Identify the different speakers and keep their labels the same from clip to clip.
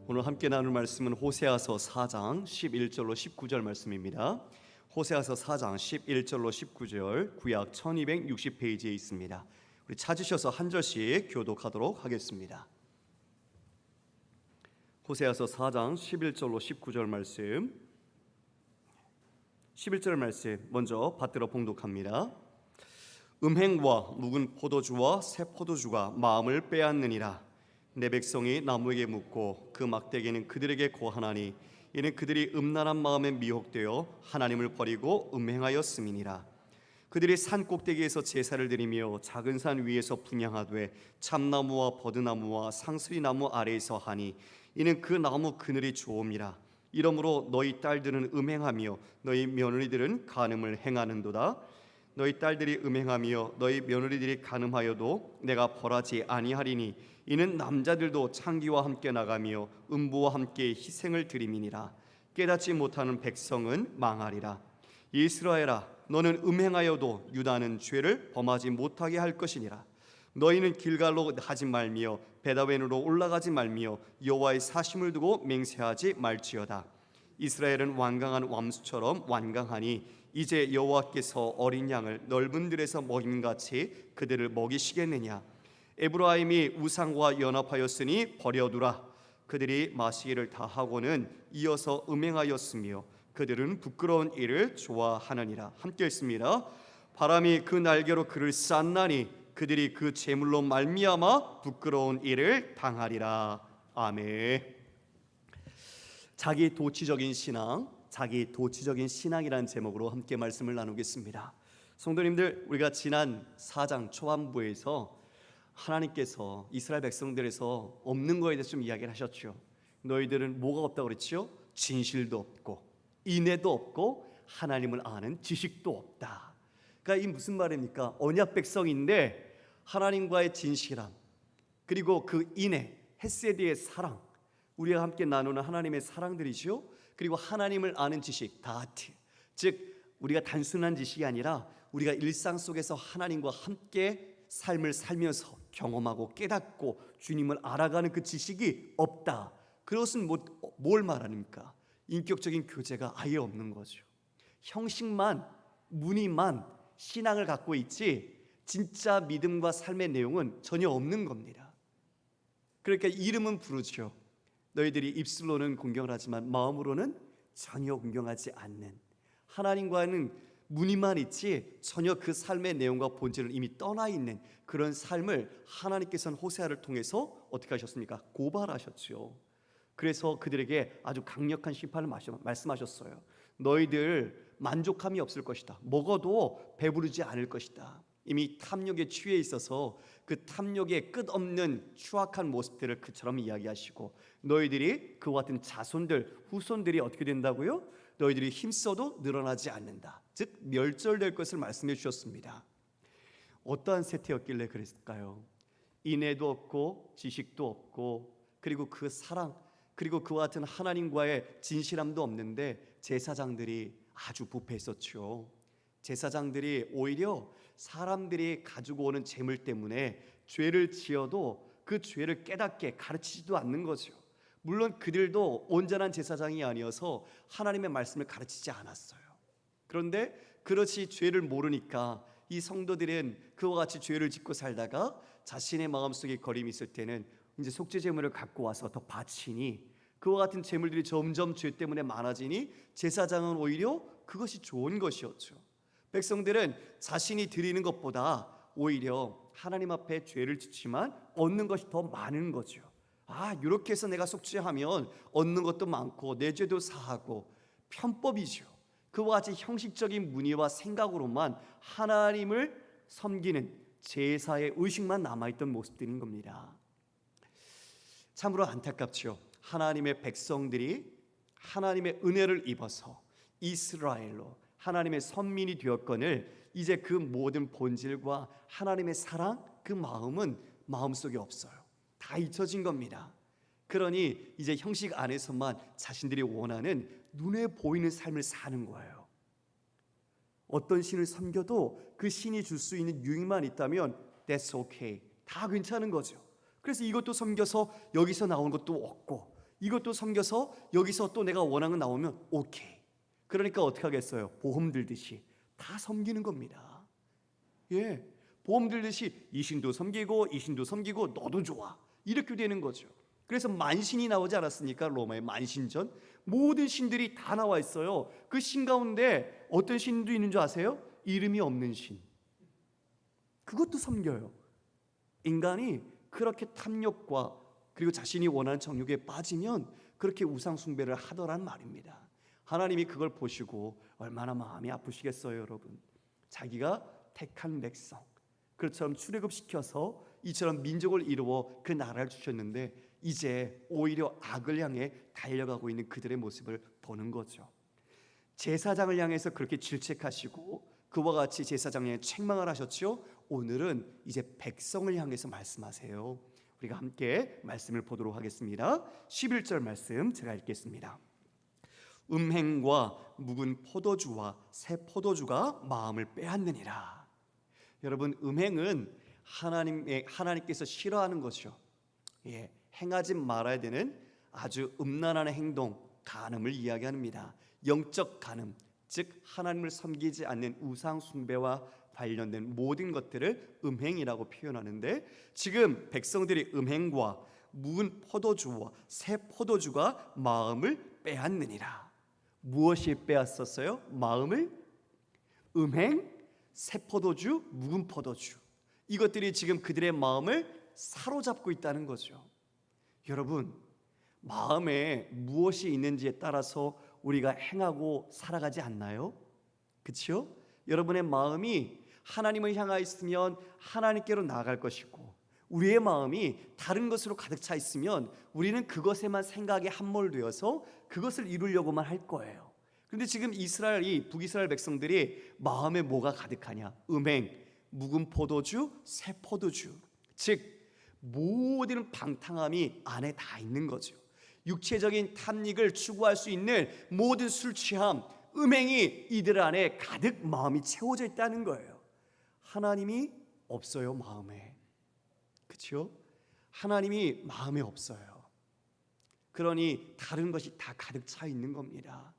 Speaker 1: 오늘 함께 나눌 말씀은 호세아서 4장 11절로 19절 말씀입니다. 호세아서 4장 11절로 19절 구약 1260페이지에 있습니다. 우리 찾으셔서 한 절씩 교독하도록 하겠습니다. 호세아서 4장 11절로 19절 말씀, 11절 말씀 먼저 받들어 봉독합니다. 음행과 묵은 포도주와 새 포도주가 마음을 빼앗느니라. 내 백성이 나무에게 묻고 그 막대기는 그들에게 고하나니 이는 그들이 음란한 마음에 미혹되어 하나님을 버리고 음행하였음이니라. 그들이 산 꼭대기에서 제사를 드리며 작은 산 위에서 분향하되 참나무와 버드나무와 상수리나무 아래에서 하니 이는 그 나무 그늘이 좋음이라. 이러므로 너희 딸들은 음행하며 너희 며느리들은 간음을 행하는도다. 너희 딸들이 음행하며 너희 며느리들이 간음하여도 내가 벌하지 아니하리니 이는 남자들도 창기와 함께 나가며 음부와 함께 희생을 드림이니라. 깨닫지 못하는 백성은 망하리라. 이스라엘아, 너는 음행하여도 유다는 죄를 범하지 못하게 할 것이니라. 너희는 길갈로 하지 말며 베다웬으로 올라가지 말며 여호와의 사심을 두고 맹세하지 말지어다. 이스라엘은 완강한 왬수처럼 완강하니 이제 여호와께서 어린 양을 넓은 들에서 먹임같이 그들을 먹이시겠느냐. 에브라임이 우상과 연합하였으니 버려두라. 그들이 마시기를 다하고는 이어서 음행하였으며 그들은 부끄러운 일을 좋아하느니라. 함께 읽습니다. 바람이 그 날개로 그를 쌌나니 그들이 그 재물로 말미암아 부끄러운 일을 당하리라. 아멘. 자기 도취적인 신앙이라는 제목으로 함께 말씀을 나누겠습니다. 성도님들, 우리가 지난 4장 초반부에서 하나님께서 이스라엘 백성들에서 없는 거에 대해서 좀 이야기를 하셨죠. 너희들은 뭐가 없다고 그랬죠? 진실도 없고 인애도 없고 하나님을 아는 지식도 없다. 그러니까 이 무슨 말입니까? 언약 백성인데 하나님과의 진실함, 그리고 그 인애, 헤세드의 사랑, 우리가 함께 나누는 하나님의 사랑들이죠. 그리고 하나님을 아는 지식, 다트, 즉 우리가 단순한 지식이 아니라 우리가 일상 속에서 하나님과 함께 삶을 살면서 경험하고 깨닫고 주님을 알아가는 그 지식이 없다. 그것은 뭘 말합니까? 인격적인 교제가 아예 없는 거죠. 형식만, 무늬만 신앙을 갖고 있지 진짜 믿음과 삶의 내용은 전혀 없는 겁니다. 그러니까 이름은 부르죠. 너희들이 입술로는 공경을 하지만 마음으로는 전혀 공경하지 않는, 하나님과는 무늬만 있지 전혀 그 삶의 내용과 본질을 이미 떠나 있는 그런 삶을 하나님께서는 호세아를 통해서 어떻게 하셨습니까? 고발하셨죠. 그래서 그들에게 아주 강력한 심판을 말씀하셨어요. 너희들 만족함이 없을 것이다. 먹어도 배부르지 않을 것이다. 이미 탐욕에 취해 있어서 그 탐욕의 끝없는 추악한 모습들을 그처럼 이야기하시고, 너희들이 그와 같은 자손들, 후손들이 어떻게 된다고요? 너희들이 힘써도 늘어나지 않는다. 즉 멸절될 것을 말씀해 주셨습니다. 어떠한 세태였길래 그랬을까요? 인애도 없고 지식도 없고, 그리고 그 사랑, 그리고 그와 같은 하나님과의 진실함도 없는데 제사장들이 아주 부패했었죠. 제사장들이 오히려 사람들이 가지고 오는 재물 때문에 죄를 지어도 그 죄를 깨닫게 가르치지도 않는 거죠. 물론 그들도 온전한 제사장이 아니어서 하나님의 말씀을 가르치지 않았어요. 그런데 그렇지 죄를 모르니까 이 성도들은 그와 같이 죄를 짓고 살다가 자신의 마음속에 거림이 있을 때는 이제 속죄 제물을 갖고 와서 더 바치니 그와 같은 제물들이 점점 죄 때문에 많아지니 제사장은 오히려 그것이 좋은 것이었죠. 백성들은 자신이 드리는 것보다 오히려 하나님 앞에 죄를 짓지만 얻는 것이 더 많은 거죠. 이렇게 해서 내가 속죄하면 얻는 것도 많고 내 죄도 사하고, 편법이죠. 그와 같이 형식적인 문의와 생각으로만 하나님을 섬기는 제사의 의식만 남아있던 모습들인 겁니다. 참으로 안타깝죠. 하나님의 백성들이 하나님의 은혜를 입어서 이스라엘로 하나님의 선민이 되었거늘 이제 그 모든 본질과 하나님의 사랑, 그 마음은 마음속에 없어요. 다 잊혀진 겁니다. 그러니 이제 형식 안에서만 자신들이 원하는 눈에 보이는 삶을 사는 거예요. 어떤 신을 섬겨도 그 신이 줄 수 있는 유익만 있다면 That's okay, 다 괜찮은 거죠. 그래서 이것도 섬겨서 여기서 나온 것도 얻고 이것도 섬겨서 여기서 또 내가 원하는 거 나오면 오케이. 그러니까 어떻게 하겠어요? 보험 들듯이 다 섬기는 겁니다. 예, 보험 들듯이 이 신도 섬기고 이 신도 섬기고 너도 좋아, 이렇게 되는 거죠. 그래서 만신이 나오지 않았습니까? 로마의 만신전. 모든 신들이 다 나와 있어요. 그 신 가운데 어떤 신도 있는 줄 아세요? 이름이 없는 신. 그것도 섬겨요. 인간이 그렇게 탐욕과 그리고 자신이 원하는 정욕에 빠지면 그렇게 우상 숭배를 하더란 말입니다. 하나님이 그걸 보시고 얼마나 마음이 아프시겠어요, 여러분. 자기가 택한 백성 그처럼 출애굽시켜서 이처럼 민족을 이루어 그 나라를 주셨는데 이제 오히려 악을 향해 달려가고 있는 그들의 모습을 보는 거죠. 제사장을 향해서 그렇게 질책하시고 그와 같이 제사장에 향해 책망을 하셨죠. 오늘은 이제 백성을 향해서 말씀하세요. 우리가 함께 말씀을 보도록 하겠습니다. 11절 말씀 제가 읽겠습니다. 음행과 묵은 포도주와 새 포도주가 마음을 빼앗느니라. 여러분, 음행은 하나님께서 싫어하는 것이죠. 예, 행하지 말아야 되는 아주 음란한 행동, 간음을 이야기합니다. 영적 간음, 즉 하나님을 섬기지 않는 우상 숭배와 관련된 모든 것들을 음행이라고 표현하는데, 지금 백성들이 음행과 묵은 포도주와 새 포도주가 마음을 빼앗느니라. 무엇이 빼앗었어요? 마음을? 음행, 새 포도주, 묵은 포도주, 이것들이 지금 그들의 마음을 사로잡고 있다는 거죠. 여러분, 마음에 무엇이 있는지에 따라서 우리가 행하고 살아가지 않나요? 그렇죠? 여러분의 마음이 하나님을 향하여 있으면 하나님께로 나아갈 것이고, 우리의 마음이 다른 것으로 가득 차 있으면 우리는 그것에만 생각에 함몰되어서 그것을 이루려고만 할 거예요. 그런데 지금 북이스라엘 백성들이 마음에 뭐가 가득하냐? 음행, 묵은 포도주, 새 포도주, 즉 모든 방탕함이 안에 다 있는 거죠. 육체적인 탐닉을 추구할 수 있는 모든 술 취함, 음행이 이들 안에 가득 마음이 채워져 있다는 거예요. 하나님이 없어요, 마음에. 그렇죠? 하나님이 마음에 없어요. 그러니 다른 것이 다 가득 차 있는 겁니다.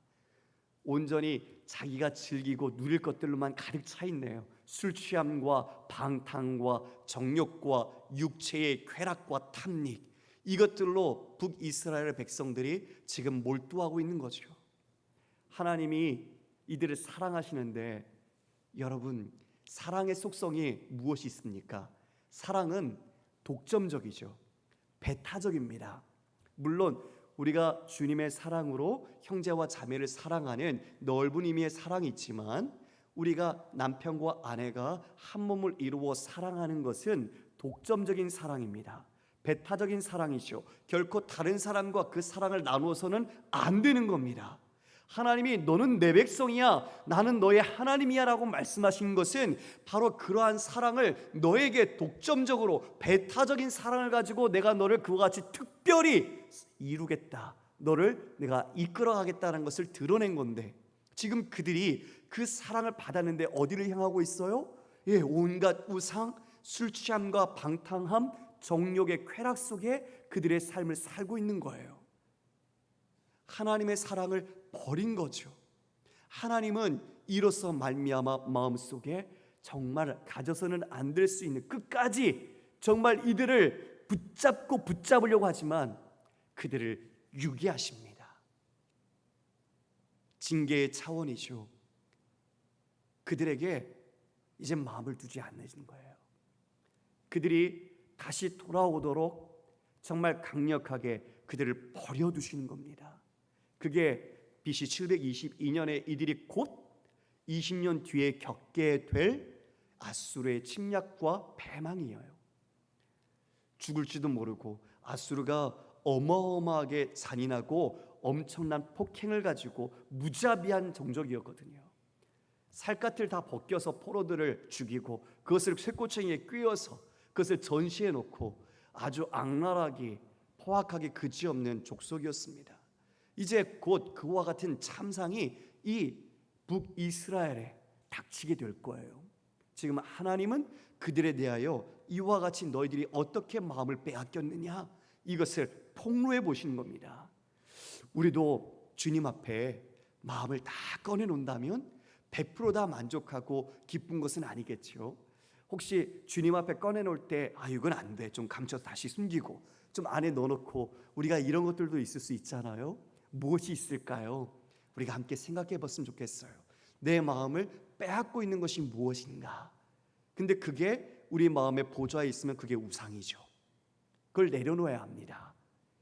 Speaker 1: 온전히 자기가 즐기고 누릴 것들로만 가득 차 있네요. 술 취함과 방탕과 정욕과 육체의 쾌락과 탐닉, 이것들로 북이스라엘 백성들이 지금 몰두하고 있는 거죠. 하나님이 이들을 사랑하시는데, 여러분, 사랑의 속성이 무엇이 있습니까? 사랑은 독점적이죠. 배타적입니다. 물론 우리가 주님의 사랑으로 형제와 자매를 사랑하는 넓은 의미의 사랑이 있지만, 우리가 남편과 아내가 한 몸을 이루어 사랑하는 것은 독점적인 사랑입니다. 배타적인 사랑이죠. 결코 다른 사람과 그 사랑을 나누어서는 안 되는 겁니다. 하나님이 너는 내 백성이야, 나는 너의 하나님이야 라고 말씀하신 것은 바로 그러한 사랑을 너에게 독점적으로 배타적인 사랑을 가지고 내가 너를 그와 같이 특별히 이루겠다, 너를 내가 이끌어가겠다는 것을 드러낸 건데, 지금 그들이 그 사랑을 받았는데 어디를 향하고 있어요? 예, 온갖 우상, 술 취함과 방탕함, 정욕의 쾌락 속에 그들의 삶을 살고 있는 거예요. 하나님의 사랑을 버린 거죠. 하나님은 이로써 말미암아 마음속에 정말 가져서는 안 될 수 있는, 끝까지 정말 이들을 붙잡으려고 하지만 그들을 유기하십니다. 징계의 차원이죠. 그들에게 이제 마음을 두지 않는 거예요. 그들이 다시 돌아오도록 정말 강력하게 그들을 버려두시는 겁니다. 그게 BC 722년에 이들이 곧 20년 뒤에 겪게 될 아수르의 침략과 패망이에요. 죽을지도 모르고, 아수르가 어마어마하게 잔인하고 엄청난 폭행을 가지고 무자비한 종족이었거든요. 살갗을 다 벗겨서 포로들을 죽이고 그것을 쇠꼬챙이에 꿰어서 그것을 전시해 놓고 아주 악랄하게 포악하게 그지없는 족속이었습니다. 이제 곧 그와 같은 참상이 이 북이스라엘에 닥치게 될 거예요. 지금 하나님은 그들에 대하여 이와 같이 너희들이 어떻게 마음을 빼앗겼느냐, 이것을 폭로해 보시는 겁니다. 우리도 주님 앞에 마음을 다 꺼내놓는다면 100%다 만족하고 기쁜 것은 아니겠죠. 혹시 주님 앞에 꺼내놓을 때 이건 안 돼, 좀 감춰서 다시 숨기고 좀 안에 넣어놓고, 우리가 이런 것들도 있을 수 있잖아요. 무엇이 있을까요? 우리가 함께 생각해 봤으면 좋겠어요. 내 마음을 빼앗고 있는 것이 무엇인가? 근데 그게 우리 마음의 보좌에 있으면 그게 우상이죠. 그걸 내려놓아야 합니다.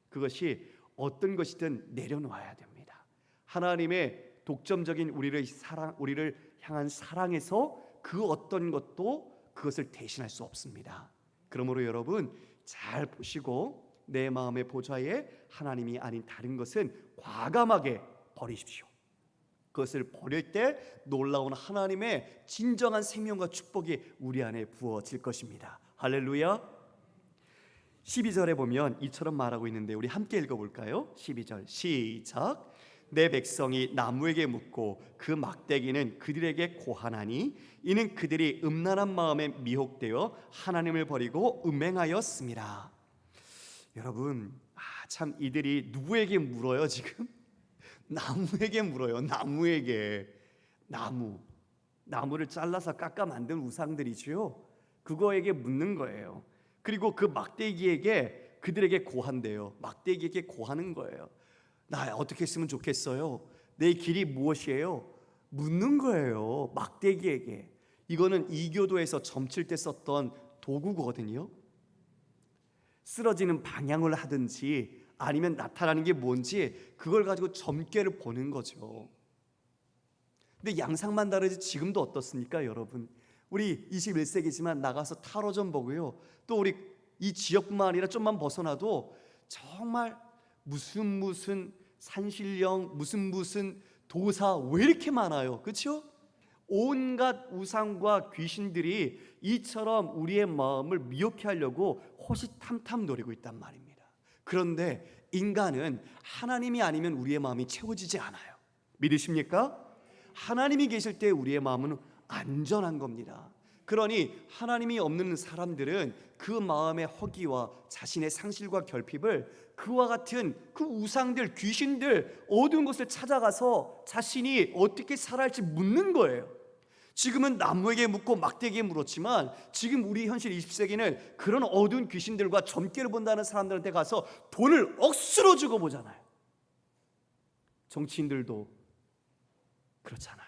Speaker 1: 그것이 어떤 것이든 내려놓아야 됩니다. 하나님의 독점적인 우리를 향한 사랑에서 그 어떤 것도 그것을 대신할 수 없습니다. 그러므로 여러분 잘 보시고 내 마음의 보좌에 하나님이 아닌 다른 것은 과감하게 버리십시오. 그것을 버릴 때 놀라운 하나님의 진정한 생명과 축복이 우리 안에 부어질 것입니다. 할렐루야. 12절에 보면 이처럼 말하고 있는데 우리 함께 읽어볼까요? 12절 시작. 내 백성이 나무에게 묻고 그 막대기는 그들에게 고하나니 이는 그들이 음란한 마음에 미혹되어 하나님을 버리고 음행하였습니다. 여러분 참 이들이 누구에게 물어요 지금? 나무에게 물어요. 나무를 잘라서 깎아 만든 우상들이죠. 그거에게 묻는 거예요. 그리고 그 막대기에게 그들에게 고한대요. 막대기에게 고하는 거예요. 나 어떻게 했으면 좋겠어요? 내 길이 무엇이에요? 묻는 거예요. 막대기에게. 이거는 이교도에서 점칠 때 썼던 도구거든요. 쓰러지는 방향을 하든지 아니면 나타나는 게 뭔지 그걸 가지고 점괘를 보는 거죠. 근데 양상만 다르지 지금도 어떻습니까 여러분? 우리 21세기지만 나가서 타로 좀 보고요, 또 우리 이 지역뿐만 아니라 좀만 벗어나도 정말 무슨 산신령 무슨 도사 왜 이렇게 많아요, 그렇죠? 온갖 우상과 귀신들이 이처럼 우리의 마음을 미혹해 하려고 호시탐탐 노리고 있단 말입니다. 그런데 인간은 하나님이 아니면 우리의 마음이 채워지지 않아요. 믿으십니까? 하나님이 계실 때 우리의 마음은 안전한 겁니다. 그러니 하나님이 없는 사람들은 그 마음의 허기와 자신의 상실과 결핍을 그와 같은 그 우상들, 귀신들, 어두운 곳을 찾아가서 자신이 어떻게 살아야 할지 묻는 거예요. 지금은 나무에게 묻고 막대기에 물었지만 지금 우리 현실 20세기는 그런 어두운 귀신들과 점괘를 본다는 사람들한테 가서 돈을 억수로 주고 보잖아요. 정치인들도 그렇잖아요.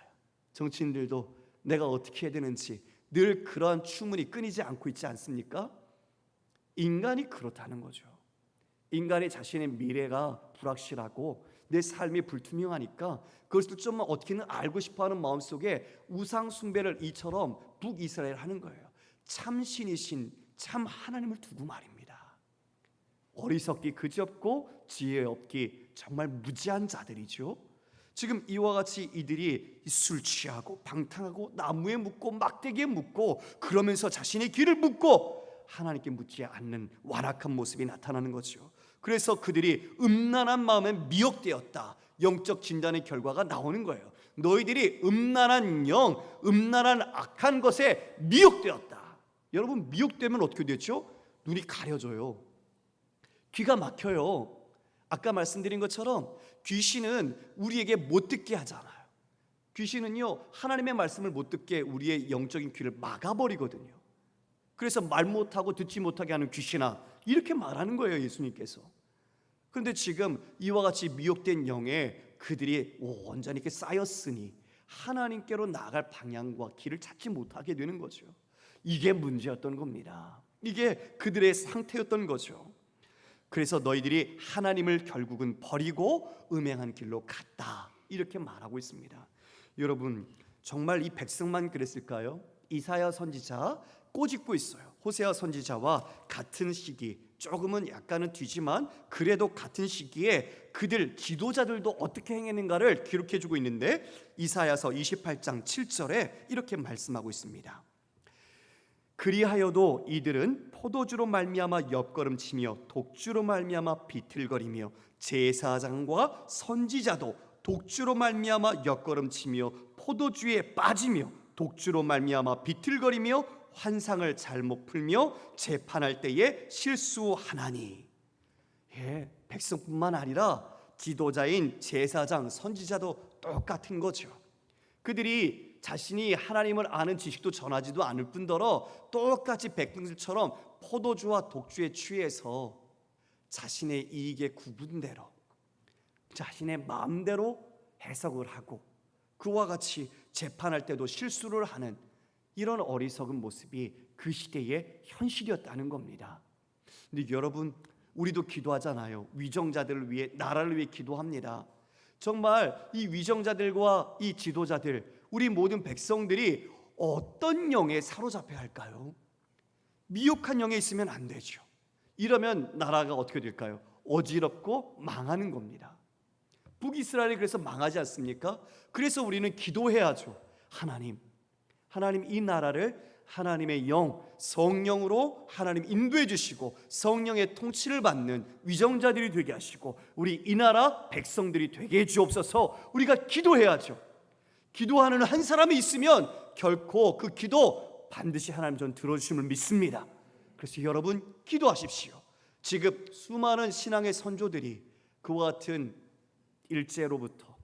Speaker 1: 정치인들도 내가 어떻게 해야 되는지 늘 그러한 추문이 끊이지 않고 있지 않습니까? 인간이 그렇다는 거죠. 인간이 자신의 미래가 불확실하고 내 삶이 불투명하니까 그것을 좀 어떻게든 알고 싶어하는 마음속에 우상 숭배를 이처럼 북이스라엘 하는 거예요. 참 신이신 참 하나님을 두고 말입니다. 어리석기 그지없고 지혜 없기 정말 무지한 자들이죠. 지금 이와 같이 이들이 술 취하고 방탕하고 나무에 묻고 막대기에 묻고 그러면서 자신의 길을 묻고 하나님께 묻지 않는 완악한 모습이 나타나는 거죠. 그래서 그들이 음란한 마음에 미혹되었다. 영적 진단의 결과가 나오는 거예요. 너희들이 음란한 영, 음란한 악한 것에 미혹되었다. 여러분 미혹되면 어떻게 되죠? 눈이 가려져요. 귀가 막혀요. 아까 말씀드린 것처럼 귀신은 우리에게 못 듣게 하잖아요. 귀신은요 하나님의 말씀을 못 듣게 우리의 영적인 귀를 막아버리거든요. 그래서 말 못하고 듣지 못하게 하는 귀신아, 이렇게 말하는 거예요 예수님께서. 그런데 지금 이와 같이 미혹된 영에 그들이 온전히 이렇게 쌓였으니 하나님께로 나아갈 방향과 길을 찾지 못하게 되는 거죠. 이게 문제였던 겁니다. 이게 그들의 상태였던 거죠. 그래서 너희들이 하나님을 결국은 버리고 음행한 길로 갔다, 이렇게 말하고 있습니다. 여러분 정말 이 백성만 그랬을까요? 이사야 선지자 꼬집고 있어요. 호세아 선지자와 같은 시기, 조금은 약간은 뒤지만 그래도 같은 시기에 그들 지도자들도 어떻게 행했는가를 기록해주고 있는데 이사야서 28장 7절에 이렇게 말씀하고 있습니다. 그리하여도 이들은 포도주로 말미암아 옆걸음치며 독주로 말미암아 비틀거리며 제사장과 선지자도 독주로 말미암아 옆걸음치며 포도주에 빠지며 독주로 말미암아 비틀거리며 환상을 잘못 풀며 재판할 때에 실수하나니. 백성뿐만 아니라 지도자인 제사장, 선지자도 똑같은 거죠. 그들이 자신이 하나님을 아는 지식도 전하지도 않을 뿐더러 똑같이 백성들처럼 포도주와 독주에 취해서 자신의 이익의 구분대로 자신의 마음대로 해석을 하고 그와 같이 재판할 때도 실수를 하는 이런 어리석은 모습이 그 시대의 현실이었다는 겁니다. 근데 여러분, 우리도 기도하잖아요. 위정자들을 위해, 나라를 위해 기도합니다. 정말 이 위정자들과 이 지도자들, 우리 모든 백성들이 어떤 영에 사로잡혀야 할까요? 미혹한 영에 있으면 안 되죠. 이러면 나라가 어떻게 될까요? 어지럽고 망하는 겁니다. 북이스라엘이 그래서 망하지 않습니까? 그래서 우리는 기도해야죠. 하나님 이 나라를 하나님의 영, 성령으로 하나님 인도해 주시고 성령의 통치를 받는 위정자들이 되게 하시고 우리 이 나라 백성들이 되게 해 주옵소서. 우리가 기도해야죠. 기도하는 한 사람이 있으면 결코 그 기도 반드시 하나님 전 들어주심을 믿습니다. 그래서 여러분 기도하십시오. 지금 수많은 신앙의 선조들이 그와 같은 일제로부터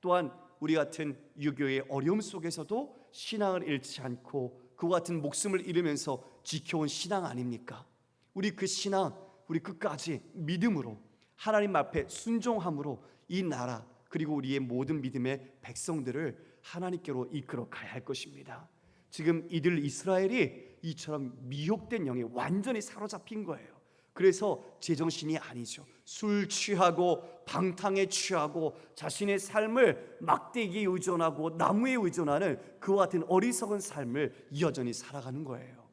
Speaker 1: 또한 우리 같은 유교의 어려움 속에서도 신앙을 잃지 않고 그와 같은 목숨을 잃으면서 지켜온 신앙 아닙니까? 우리 그 신앙, 우리 끝까지 믿음으로 하나님 앞에 순종함으로 이 나라 그리고 우리의 모든 믿음의 백성들을 하나님께로 이끌어 가야 할 것입니다. 지금 이들 이스라엘이 이처럼 미혹된 영에 완전히 사로잡힌 거예요. 그래서 제정신이 아니죠. 술 취하고 방탕에 취하고 자신의 삶을 막대기에 의존하고 나무에 의존하는 그와 같은 어리석은 삶을 여전히 살아가는 거예요.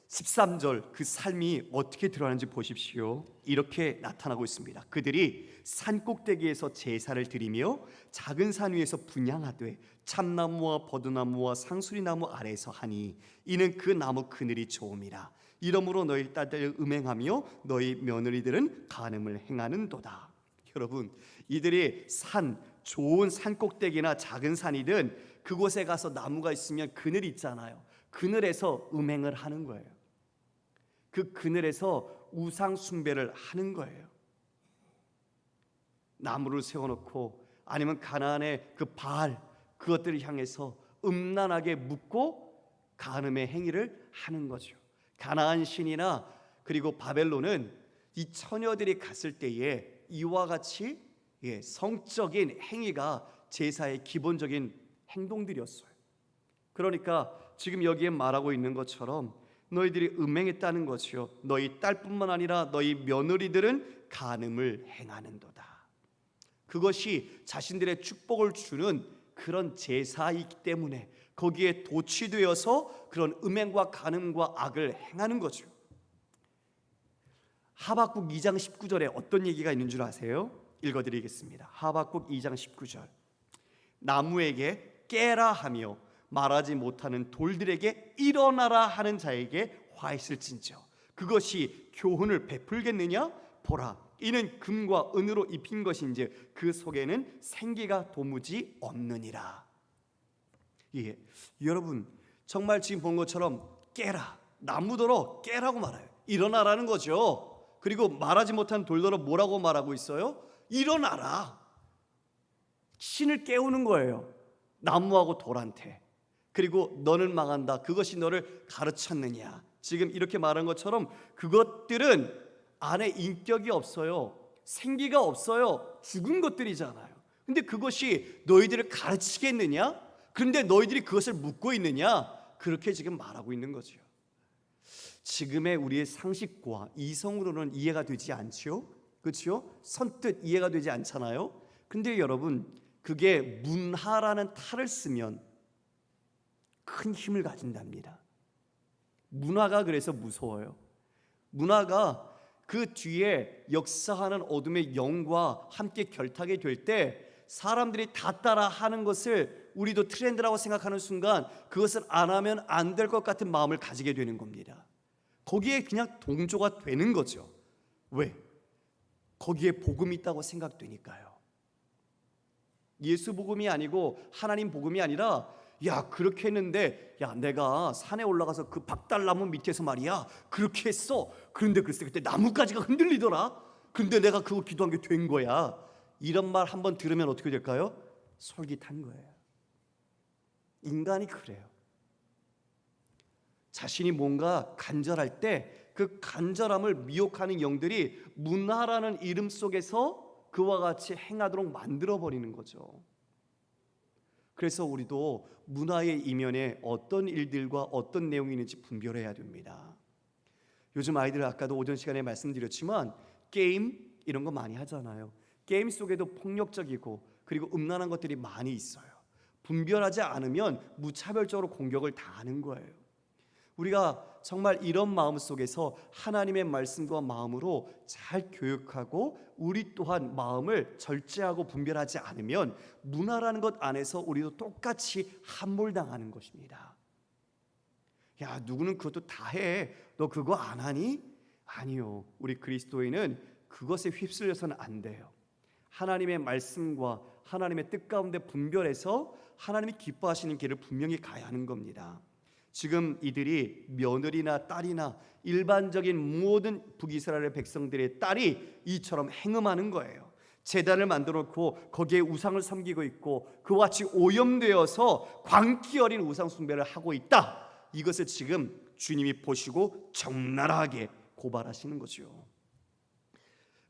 Speaker 1: 13절 그 삶이 어떻게 드러나는지 보십시오. 이렇게 나타나고 있습니다. 그들이 산꼭대기에서 제사를 드리며 작은 산 위에서 분향하되 참나무와 버드나무와 상수리나무 아래에서 하니 이는 그 나무 그늘이 좋음이라. 이러므로 너희 딸들 음행하며 너희 며느리들은 간음을 행하는도다. 여러분, 이들이 좋은 산꼭대기나 작은 산이든 그곳에 가서 나무가 있으면 그늘이 있잖아요. 그늘에서 음행을 하는 거예요. 그 그늘에서 우상 숭배를 하는 거예요. 나무를 세워놓고 아니면 가나안의 그 바알 그것들을 향해서 음란하게 묻고 간음의 행위를 하는 거죠. 가나안 신이나 그리고 바벨론은 이 처녀들이 갔을 때에 이와 같이 성적인 행위가 제사의 기본적인 행동들이었어요. 그러니까 지금 여기에 말하고 있는 것처럼 너희들이 음행했다는 것이요 너희 딸뿐만 아니라 너희 며느리들은 간음을 행하는도다. 그것이 자신들의 축복을 주는 그런 제사이기 때문에 거기에 도취되어서 그런 음행과 간음과 악을 행하는 거죠. 하박국 2장 19절에 어떤 얘기가 있는 줄 아세요? 읽어드리겠습니다. 하박국 2장 19절 나무에게 깨라 하며 말하지 못하는 돌들에게 일어나라 하는 자에게 화 있을진저 그것이 교훈을 베풀겠느냐? 보라 이는 금과 은으로 입힌 것인즉 그 속에는 생기가 도무지 없느니라. 여러분 정말 지금 본 것처럼 깨라 나무더러 깨라고 말해요. 일어나라는 거죠. 그리고 말하지 못한 돌더러 뭐라고 말하고 있어요? 일어나라. 신을 깨우는 거예요. 나무하고 돌한테. 그리고 너는 망한다. 그것이 너를 가르쳤느냐. 지금 이렇게 말한 것처럼 그것들은 안에 인격이 없어요. 생기가 없어요. 죽은 것들이잖아요. 근데 그것이 너희들을 가르치겠느냐? 그런데 너희들이 그것을 묻고 있느냐? 그렇게 지금 말하고 있는 거죠. 지금의 우리의 상식과 이성으로는 이해가 되지 않죠? 그렇죠? 선뜻 이해가 되지 않잖아요. 근데 여러분 그게 문화라는 탈을 쓰면 큰 힘을 가진답니다. 문화가 그래서 무서워요. 문화가 그 뒤에 역사하는 어둠의 영과 함께 결탁이 될 때 사람들이 다 따라 하는 것을 우리도 트렌드라고 생각하는 순간 그것을 안 하면 안 될 것 같은 마음을 가지게 되는 겁니다. 거기에 그냥 동조가 되는 거죠. 왜? 거기에 복음이 있다고 생각되니까요. 예수 복음이 아니고 하나님 복음이 아니라 야, 그렇게 했는데, 야, 내가 산에 올라가서 그 박달나무 밑에서 말이야, 그렇게 했어. 그런데 글쎄 그때 나뭇가지가 흔들리더라. 근데 내가 그거 기도한 게 된 거야. 이런 말 한번 들으면 어떻게 될까요? 솔깃한 거예요. 인간이 그래요. 자신이 뭔가 간절할 때 그 간절함을 미혹하는 영들이 문화라는 이름 속에서 그와 같이 행하도록 만들어버리는 거죠. 그래서 우리도 문화의 이면에 어떤 일들과 어떤 내용이 있는지 분별해야 됩니다. 요즘 아이들 아까도 오전 시간에 말씀드렸지만 게임 이런 거 많이 하잖아요. 게임 속에도 폭력적이고 그리고 음란한 것들이 많이 있어요. 분별하지 않으면 무차별적으로 공격을 당하는 거예요. 우리가 정말 이런 마음 속에서 하나님의 말씀과 마음으로 잘 교육하고 우리 또한 마음을 절제하고 분별하지 않으면 문화라는 것 안에서 우리도 똑같이 함몰당하는 것입니다. 야, 누구는 그것도 다 해. 너 그거 안 하니? 아니요. 우리 그리스도인은 그것에 휩쓸려서는 안 돼요. 하나님의 말씀과 하나님의 뜻 가운데 분별해서 하나님이 기뻐하시는 길을 분명히 가야 하는 겁니다. 지금 이들이 며느리나 딸이나 일반적인 모든 북이스라엘 백성들의 딸이 이처럼 행음하는 거예요. 제단을 만들어 놓고 거기에 우상을 섬기고 있고 그와 같이 오염되어서 광기 어린 우상 숭배를 하고 있다. 이것을 지금 주님이 보시고 적나라하게 고발하시는 거죠.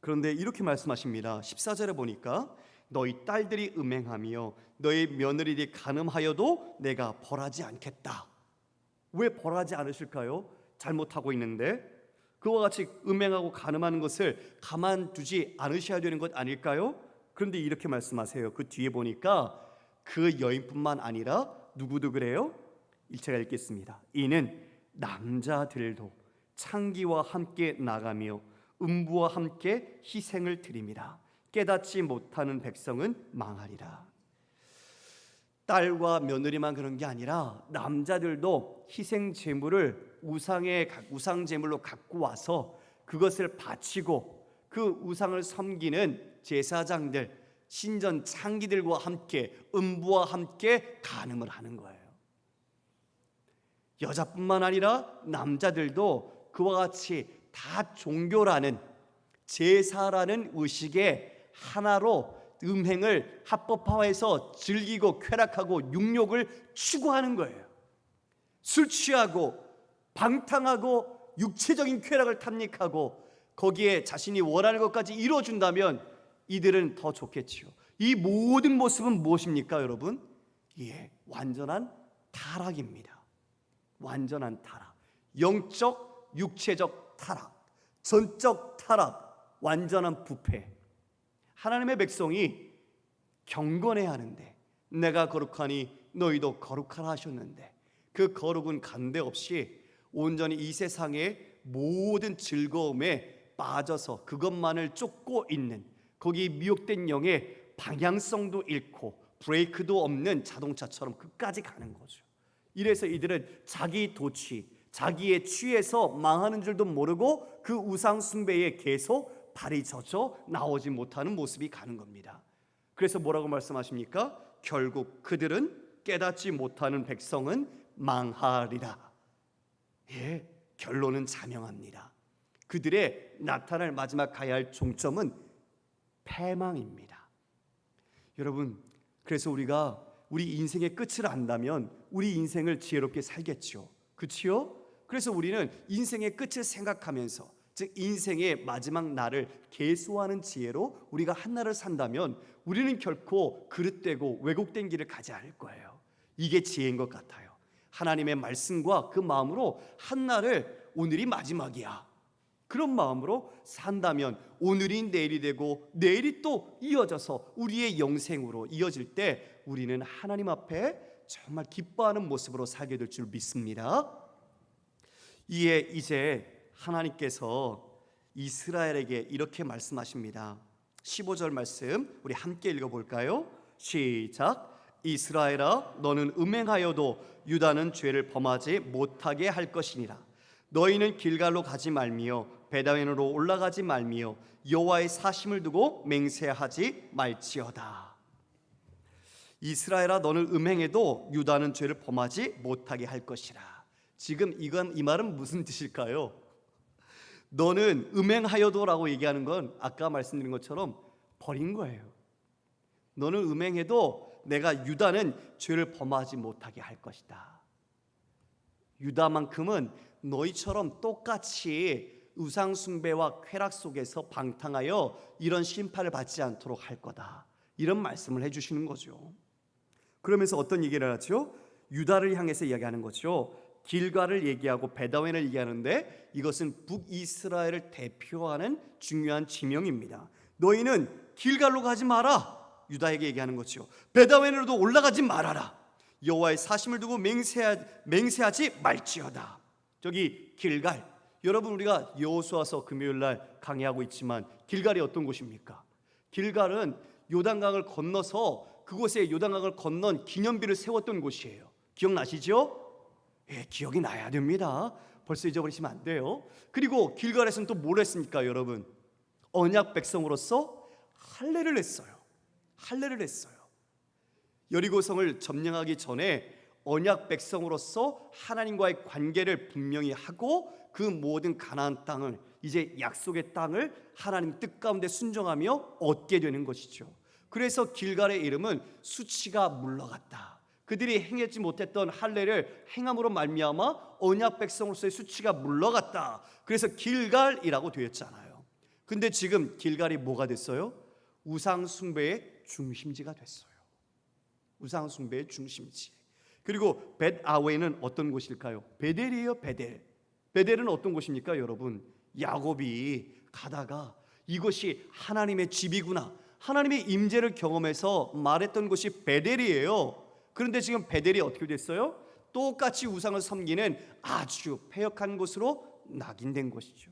Speaker 1: 그런데 이렇게 말씀하십니다. 14절에 보니까 너희 딸들이 음행하며 너희 며느리들이 간음하여도 내가 벌하지 않겠다. 왜 벌하지 않으실까요? 잘못하고 있는데. 그와 같이 음행하고 간음하는 것을 가만두지 않으셔야 되는 것 아닐까요? 그런데 이렇게 말씀하세요. 그 뒤에 보니까 그 여인뿐만 아니라 누구도 그래요? 제가 읽겠습니다. 이는 남자들도 창기와 함께 나가며 음부와 함께 희생을 드림이라. 깨닫지 못하는 백성은 망하리라. 딸과 며느리만 그런 게 아니라 남자들도 희생 제물을 우상 제물로 갖고 와서 그것을 바치고 그 우상을 섬기는 제사장들, 신전 창기들과 함께 음부와 함께 간음을 하는 거예요. 여자뿐만 아니라 남자들도 그와 같이 다 종교라는 제사라는 의식의 하나로 음행을 합법화해서 즐기고 쾌락하고 육욕을 추구하는 거예요. 술 취하고 방탕하고 육체적인 쾌락을 탐닉하고 거기에 자신이 원하는 것까지 이루어준다면 이들은 더 좋겠지요. 이 모든 모습은 무엇입니까, 여러분? 예, 완전한 타락입니다. 완전한 타락. 영적, 육체적 타락, 전적 타락, 완전한 부패. 하나님의 백성이 경건해야 하는데 내가 거룩하니 너희도 거룩하라 하셨는데 그 거룩은 간데없이 온전히 이 세상의 모든 즐거움에 빠져서 그것만을 쫓고 있는 거기 미혹된 영의 방향성도 잃고 브레이크도 없는 자동차처럼 끝까지 가는 거죠. 이래서 이들은 자기 도취, 자기의 취해서 망하는 줄도 모르고 그 우상 숭배에 계속 발이 젖어 나오지 못하는 모습이 가는 겁니다. 그래서 뭐라고 말씀하십니까? 결국 그들은 깨닫지 못하는 백성은 망하리라. 예, 결론은 자명합니다. 그들의 나타날 마지막 가야 할 종점은 패망입니다. 여러분, 그래서 우리가 우리 인생의 끝을 안다면 우리 인생을 지혜롭게 살겠죠. 그렇지요? 그래서 우리는 인생의 끝을 생각하면서 즉 인생의 마지막 날을 계수하는 지혜로 우리가 한 날을 산다면 우리는 결코 그릇되고 왜곡된 길을 가지 않을 거예요. 이게 지혜인 것 같아요. 하나님의 말씀과 그 마음으로 한 날을 오늘이 마지막이야, 그런 마음으로 산다면 오늘이 내일이 되고 내일이 또 이어져서 우리의 영생으로 이어질 때 우리는 하나님 앞에 정말 기뻐하는 모습으로 살게 될 줄 믿습니다. 이에 이제 하나님께서 이스라엘에게 이렇게 말씀하십니다. 15절 말씀 우리 함께 읽어볼까요? 시작. 이스라엘아, 너는 음행하여도 유다는 죄를 범하지 못하게 할 것이니라. 너희는 길갈로 가지 말며 베다웬으로 올라가지 말며 여호와의 사심을 두고 맹세하지 말지어다. 이스라엘아 너는 음행해도 유다는 죄를 범하지 못하게 할 것이라. 지금 이 말은 무슨 뜻일까요? 너는 음행하여도라고 얘기하는 건 아까 말씀드린 것처럼 버린 거예요. 너는 음행해도 내가 유다는 죄를 범하지 못하게 할 것이다. 유다만큼은 너희처럼 똑같이 우상 숭배와 쾌락 속에서 방탕하여 이런 심판을 받지 않도록 할 거다. 이런 말씀을 해주시는 거죠. 그러면서 어떤 얘기를 하죠? 유다를 향해서 이야기하는 거죠. 길갈을 얘기하고 베다웬을 얘기하는데 이것은 북이스라엘을 대표하는 중요한 지명입니다. 너희는 길갈로 가지 마라. 유다에게 얘기하는 거죠. 베다웬으로도 올라가지 말아라. 여호와의 사심을 두고 맹세하지 말지어다. 저기 길갈. 여러분, 우리가 여호수아서 금요일날 강의하고 있지만 길갈이 어떤 곳입니까? 길갈은 요단강을 건너서 그곳에 요단강을 건넌 기념비를 세웠던 곳이에요. 기억나시죠? 예, 기억이 나야 됩니다. 벌써 잊어버리시면 안 돼요. 그리고 길갈에서는 또 뭘 했습니까, 여러분? 언약 백성으로서 할례를 했어요. 할례를 했어요. 여리고성을 점령하기 전에 언약 백성으로서 하나님과의 관계를 분명히 하고 그 모든 가나안 땅을, 이제 약속의 땅을 하나님 뜻 가운데 순종하며 얻게 되는 것이죠. 그래서 길갈의 이름은 수치가 물러갔다. 그들이 행하지 못했던 할례를 행함으로 말미암아 언약 백성으로서의 수치가 물러갔다. 그래서 길갈이라고 되었잖아요. 근데 지금 길갈이 뭐가 됐어요? 우상 숭배의 중심지가 됐어요. 우상 숭배의 중심지. 그리고 벳아웬은 어떤 곳일까요? 베델이에요. 베델. 베델은 어떤 곳입니까, 여러분? 야곱이 가다가 이것이 하나님의 집이구나, 하나님의 임재를 경험해서 말했던 곳이 베델이에요. 그런데 지금 베델이 어떻게 됐어요? 똑같이 우상을 섬기는 아주 패역한 곳으로 낙인된 것이죠.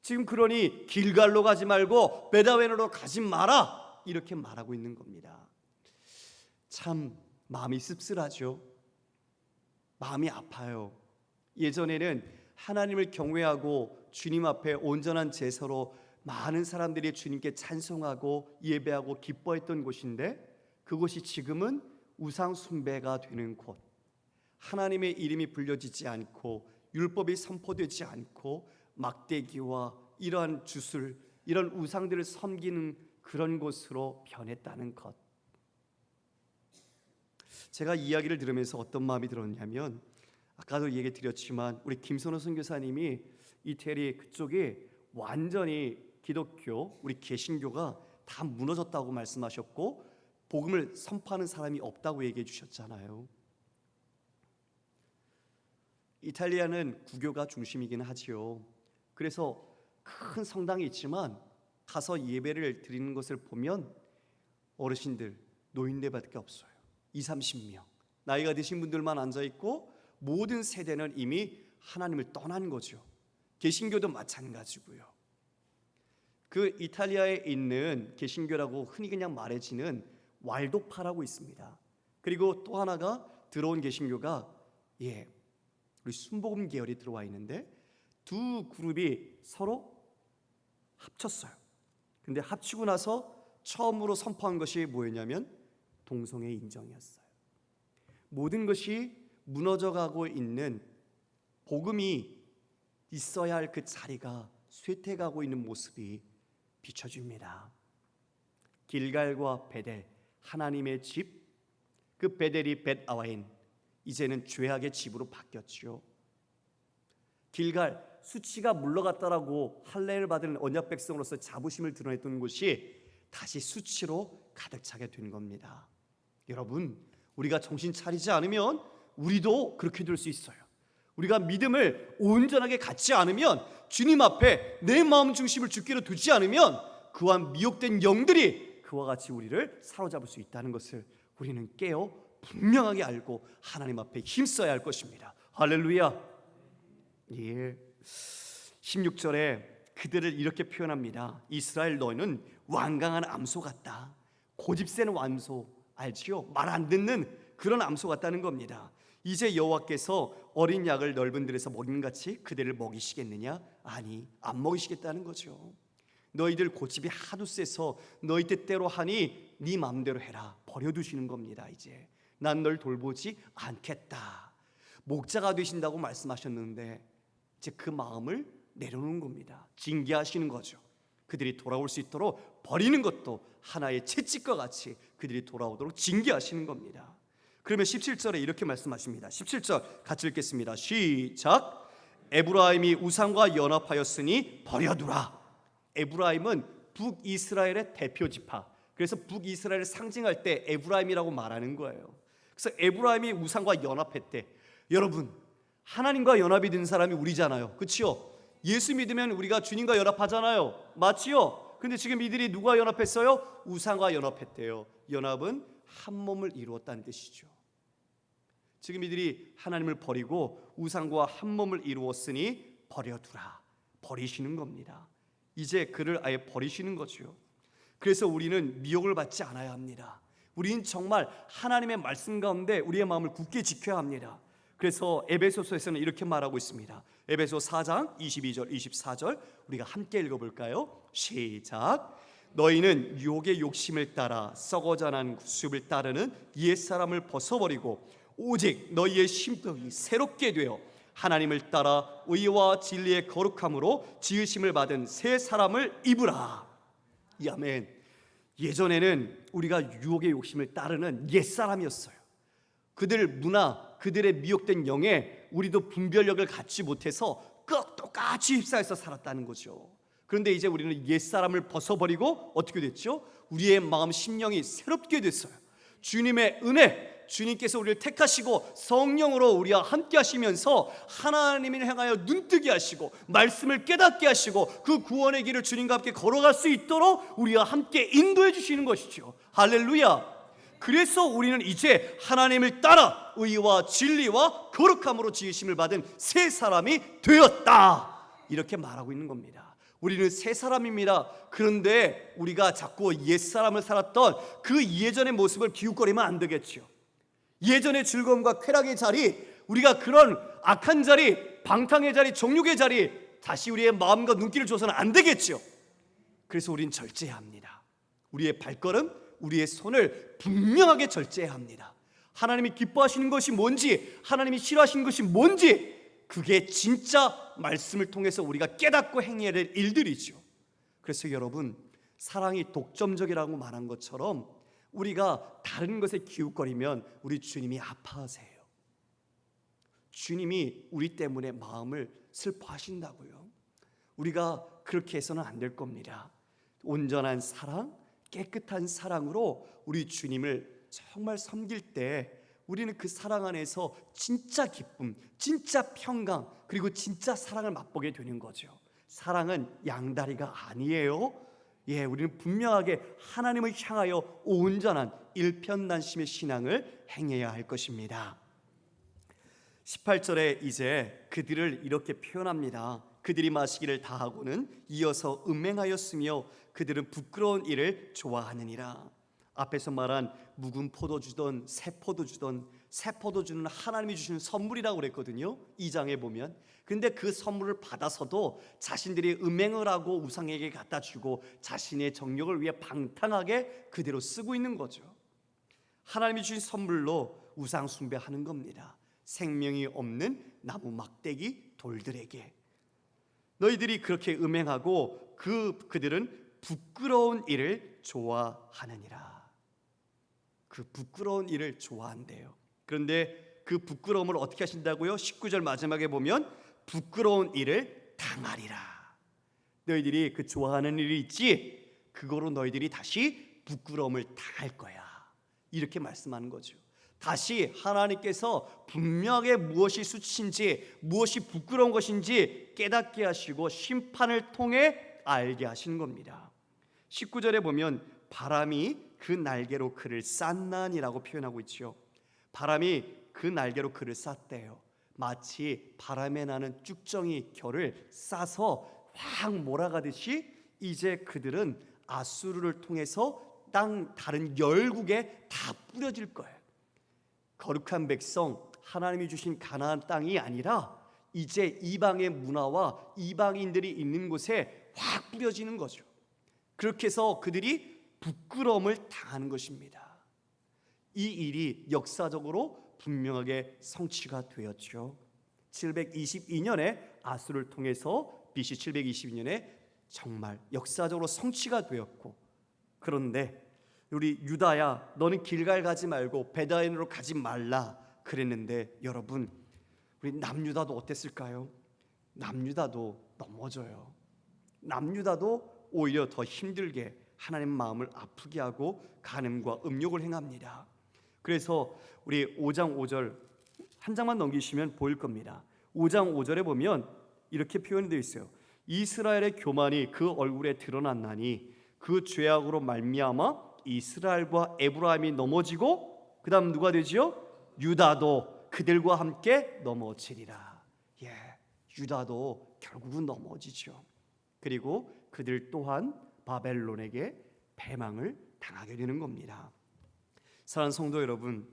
Speaker 1: 지금 그러니 길갈로 가지 말고 베다웬으로 가지 마라, 이렇게 말하고 있는 겁니다. 참 마음이 씁쓸하죠. 마음이 아파요. 예전에는 하나님을 경외하고 주님 앞에 온전한 제사로 많은 사람들이 주님께 찬송하고 예배하고 기뻐했던 곳인데 그곳이 지금은 우상 숭배가 되는 곳, 하나님의 이름이 불려지지 않고 율법이 선포되지 않고 막대기와 이러한 주술, 이런 우상들을 섬기는 그런 곳으로 변했다는 것. 제가 이야기를 들으면서 어떤 마음이 들었냐면, 아까도 얘기 드렸지만 우리 김선호 선교사님이 이태리 그쪽에 완전히 기독교, 우리 개신교가 다 무너졌다고 말씀하셨고 복음을 선포하는 사람이 없다고 얘기해 주셨잖아요. 이탈리아는 구교가 중심이긴 하지요. 그래서 큰 성당이 있지만 가서 예배를 드리는 것을 보면 어르신들, 노인네밖에 없어요. 20-30명 나이가 드신 분들만 앉아있고 모든 세대는 이미 하나님을 떠난 거죠. 개신교도 마찬가지고요. 그 이탈리아에 있는 개신교라고 흔히 그냥 말해지는 왈도파라고 있습니다. 그리고 또 하나가 들어온 개신교가 우리 순복음 계열이 들어와 있는데 두 그룹이 서로 합쳤어요. 근데 합치고 나서 처음으로 선포한 것이 뭐였냐면 동성애 인정이었어요. 모든 것이 무너져가고 있는, 복음이 있어야 할 그 자리가 쇠퇴가고 있는 모습이 비춰집니다. 길갈과 베델, 하나님의 집, 그 베델이 벳아웬, 이제는 죄악의 집으로 바뀌었지요. 길갈, 수치가 물러갔다라고 할례를 받은 언약 백성으로서 자부심을 드러냈던 곳이 다시 수치로 가득 차게 된 겁니다. 여러분, 우리가 정신 차리지 않으면 우리도 그렇게 될 수 있어요. 우리가 믿음을 온전하게 갖지 않으면, 주님 앞에 내 마음 중심을 주께로 두지 않으면 그와 미혹된 영들이 그와 같이 우리를 사로잡을 수 있다는 것을 우리는 깨어 분명하게 알고 하나님 앞에 힘써야 할 것입니다. 할렐루야. 16절에 그들을 이렇게 표현합니다. 이스라엘 너희는 완강한 암소 같다. 고집센 암소 알지요? 말 안 듣는 그런 암소 같다는 겁니다. 이제 여호와께서 어린 양을 넓은 들에서 먹임같이 그들을 먹이시겠느냐? 아니, 안 먹이시겠다는 거죠. 너희들 고집이 하도 세서 너희 뜻대로 하니 네 마음대로 해라. 버려두시는 겁니다. 이제 난 널 돌보지 않겠다. 목자가 되신다고 말씀하셨는데 이제 그 마음을 내려놓는 겁니다. 징계하시는 거죠. 그들이 돌아올 수 있도록 버리는 것도 하나의 채찍과 같이 그들이 돌아오도록 징계하시는 겁니다. 그러면 17절에 이렇게 말씀하십니다. 17절 같이 읽겠습니다. 시작. 에브라임이 우상과 연합하였으니 버려두라. 에브라임은 북이스라엘의 대표 지파. 그래서 북이스라엘을 상징할 때 에브라임이라고 말하는 거예요. 그래서 에브라임이 우상과 연합했대. 여러분, 하나님과 연합이 된 사람이 우리잖아요. 그렇죠? 예수 믿으면 우리가 주님과 연합하잖아요. 맞지요? 근데 지금 이들이 누가 연합했어요? 우상과 연합했대요. 연합은 한 몸을 이루었다는 뜻이죠. 지금 이들이 하나님을 버리고 우상과 한 몸을 이루었으니 버려두라. 버리시는 겁니다. 이제 그를 아예 버리시는 거죠. 그래서 우리는 미혹을 받지 않아야 합니다. 우리는 정말 하나님의 말씀 가운데 우리의 마음을 굳게 지켜야 합니다. 그래서 에베소서에서는 이렇게 말하고 있습니다. 에베소 4장 22절 24절 우리가 함께 읽어볼까요? 시작. 너희는 유혹의 욕심을 따라 썩어져 난 구습을 따르는 옛사람을 벗어버리고 오직 너희의 심령이 새롭게 되어 하나님을 따라 의와 진리의 거룩함으로 지으심을 받은 새 사람을 입으라. 아멘. 예전에는 우리가 유혹의 욕심을 따르는 옛사람이었어요. 그들 문화, 그들의 미혹된 영에 우리도 분별력을 갖지 못해서 똑같이 휩싸여서 살았다는 거죠. 그런데 이제 우리는 옛사람을 벗어버리고 어떻게 됐죠? 우리의 마음 심령이 새롭게 됐어요. 주님의 은혜, 주님께서 우리를 택하시고 성령으로 우리와 함께 하시면서 하나님을 향하여 눈뜨게 하시고 말씀을 깨닫게 하시고 그 구원의 길을 주님과 함께 걸어갈 수 있도록 우리와 함께 인도해 주시는 것이죠. 할렐루야. 그래서 우리는 이제 하나님을 따라 의와 진리와 거룩함으로 지으심을 받은 새 사람이 되었다. 이렇게 말하고 있는 겁니다. 우리는 새 사람입니다. 그런데 우리가 자꾸 옛사람을 살았던 그 예전의 모습을 기웃거리면 안 되겠죠. 예전의 즐거움과 쾌락의 자리, 우리가 그런 악한 자리, 방탕의 자리, 정욕의 자리 다시 우리의 마음과 눈길을 줘서는 안 되겠죠. 그래서 우리는 절제해야 합니다. 우리의 발걸음, 우리의 손을 분명하게 절제해야 합니다. 하나님이 기뻐하시는 것이 뭔지, 하나님이 싫어하시는 것이 뭔지, 그게 진짜 말씀을 통해서 우리가 깨닫고 행해야 될 일들이죠. 그래서 여러분, 사랑이 독점적이라고 말한 것처럼 우리가 다른 것에 기웃거리면 우리 주님이 아파하세요. 주님이 우리 때문에 마음을 슬퍼하신다고요. 우리가 그렇게 해서는 안 될 겁니다. 온전한 사랑, 깨끗한 사랑으로 우리 주님을 정말 섬길 때 우리는 그 사랑 안에서 진짜 기쁨, 진짜 평강, 그리고 진짜 사랑을 맛보게 되는 거죠. 사랑은 양다리가 아니에요. 우리는 분명하게 하나님을 향하여 온전한 일편단심의 신앙을 행해야 할 것입니다. 18절에 이제 그들을 이렇게 표현합니다. 그들이 마시기를 다하고는 이어서 음행하였으며 그들은 부끄러운 일을 좋아하느니라. 앞에서 말한 묵은 포도주든 새 포도주든, 새 포도주는 하나님이 주시는 선물이라고 그랬거든요. 2장에 보면. 근데 그 선물을 받아서도 자신들이 음행을 하고 우상에게 갖다 주고 자신의 정욕을 위해 방탕하게 그대로 쓰고 있는 거죠. 하나님이 주신 선물로 우상 숭배하는 겁니다. 생명이 없는 나무 막대기 돌들에게. 너희들이 그렇게 음행하고 그들은 부끄러운 일을 좋아하느니라. 그 부끄러운 일을 좋아한대요. 그런데 그 부끄러움을 어떻게 하신다고요? 19절 마지막에 보면 부끄러운 일을 당하리라. 너희들이 그 좋아하는 일이 있지, 그거로 너희들이 다시 부끄러움을 당할 거야. 이렇게 말씀하는 거죠. 다시 하나님께서 분명하게 무엇이 수치인지, 무엇이 부끄러운 것인지 깨닫게 하시고 심판을 통해 알게 하시는 겁니다. 19절에 보면 바람이 그 날개로 그를 쌌나니라고 표현하고 있죠. 바람이 그 날개로 그를 쌌대요. 마치 바람에 나는 쭉정이 결을 싸서 확 몰아가듯이 이제 그들은 아수르를 통해서 다른 열국에 다 뿌려질 거예요. 거룩한 백성, 하나님이 주신 가나안 땅이 아니라 이제 이방의 문화와 이방인들이 있는 곳에 확 뿌려지는 거죠. 그렇게 해서 그들이 부끄러움을 당하는 것입니다. 이 일이 역사적으로 분명하게 성취가 되었죠. 722년에 아수를 통해서 BC 722년에 정말 역사적으로 성취가 되었고, 그런데 우리 유다야, 너는 길갈 가지 말고 베다인으로 가지 말라 그랬는데, 여러분, 우리 남유다도 어땠을까요? 남유다도 넘어져요. 남유다도 오히려 더 힘들게 하나님 마음을 아프게 하고 간음과 음욕을 행합니다. 그래서 우리 5장 5절 한 장만 넘기시면 보일 겁니다. 5장 5절에 보면 이렇게 표현이 되어 있어요. 이스라엘의 교만이 그 얼굴에 드러났나니 그 죄악으로 말미암아 이스라엘과 에브라임이 넘어지고, 그 다음 누가 되지요? 유다도 그들과 함께 넘어지리라. 유다도 결국은 넘어지죠. 그리고 그들 또한 바벨론에게 패망을 당하게 되는 겁니다. 사랑하는 성도 여러분,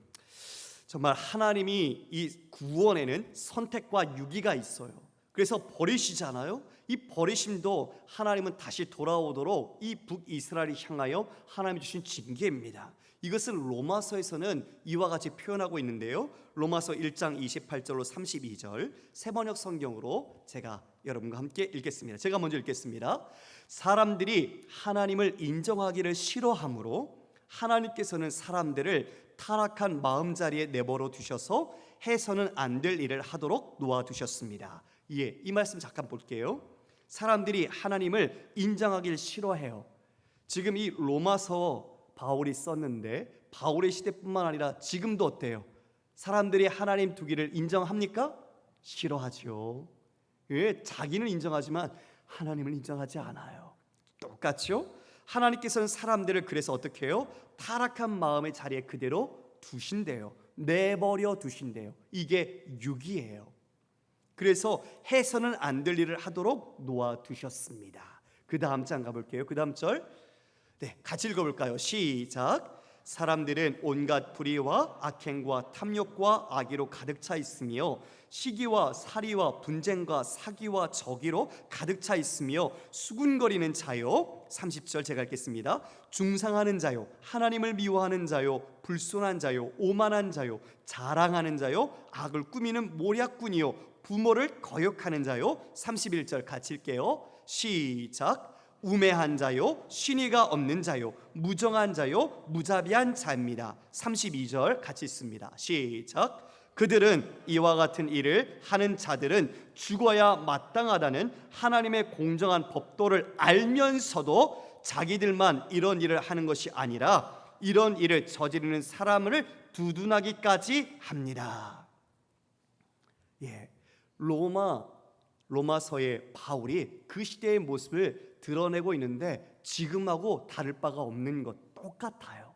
Speaker 1: 정말 하나님이 이 구원에는 선택과 유기가 있어요. 그래서 버리시잖아요. 이 버리심도 하나님은 다시 돌아오도록 이 북이스라엘을 향하여 하나님이 주신 징계입니다. 이것을 로마서에서는 이와 같이 표현하고 있는데요, 로마서 1장 28절로 32절 세번역 성경으로 제가 여러분과 함께 읽겠습니다. 제가 먼저 읽겠습니다. 사람들이 하나님을 인정하기를 싫어하므로 하나님께서는 사람들을 타락한 마음자리에 내버려 두셔서 해서는 안 될 일을 하도록 놓아두셨습니다. 이 말씀 잠깐 볼게요. 사람들이 하나님을 인정하기를 싫어해요. 지금 이 로마서 바울이 썼는데, 바울의 시대뿐만 아니라 지금도 어때요? 사람들이 하나님 두기를 인정합니까? 싫어하죠. 자기는 인정하지만 하나님을 인정하지 않아요. 똑같죠? 하나님께서는 사람들을 그래서 어떻게 해요? 타락한 마음의 자리에 그대로 두신대요. 내버려 두신대요. 이게 유기예요. 그래서 해서는 안 될 일을 하도록 놓아두셨습니다. 그 다음 장 가볼게요. 그 다음 절 같이 읽어볼까요? 시작. 사람들은 온갖 불의와 악행과 탐욕과 악의로 가득 차 있으며 시기와 살이와 분쟁과 사기와 저기로 가득 차 있으며 수군거리는 자요. 30절 제가 읽겠습니다. 중상하는 자요, 하나님을 미워하는 자요, 불손한 자요, 오만한 자요, 자랑하는 자요, 악을 꾸미는 모략꾼이요, 부모를 거역하는 자요. 31절 같이 읽게요. 시작. 우매한 자요, 신의가 없는 자요, 무정한 자요, 무자비한 자입니다. 32절 같이 읽습니다. 시작. 그들은 이와 같은 일을 하는 자들은 죽어야 마땅하다는 하나님의 공정한 법도를 알면서도 자기들만 이런 일을 하는 것이 아니라 이런 일을 저지르는 사람을 두둔하기까지 합니다. 로마서의 바울이 그 시대의 모습을 드러내고 있는데 지금하고 다를 바가 없는 것 똑같아요.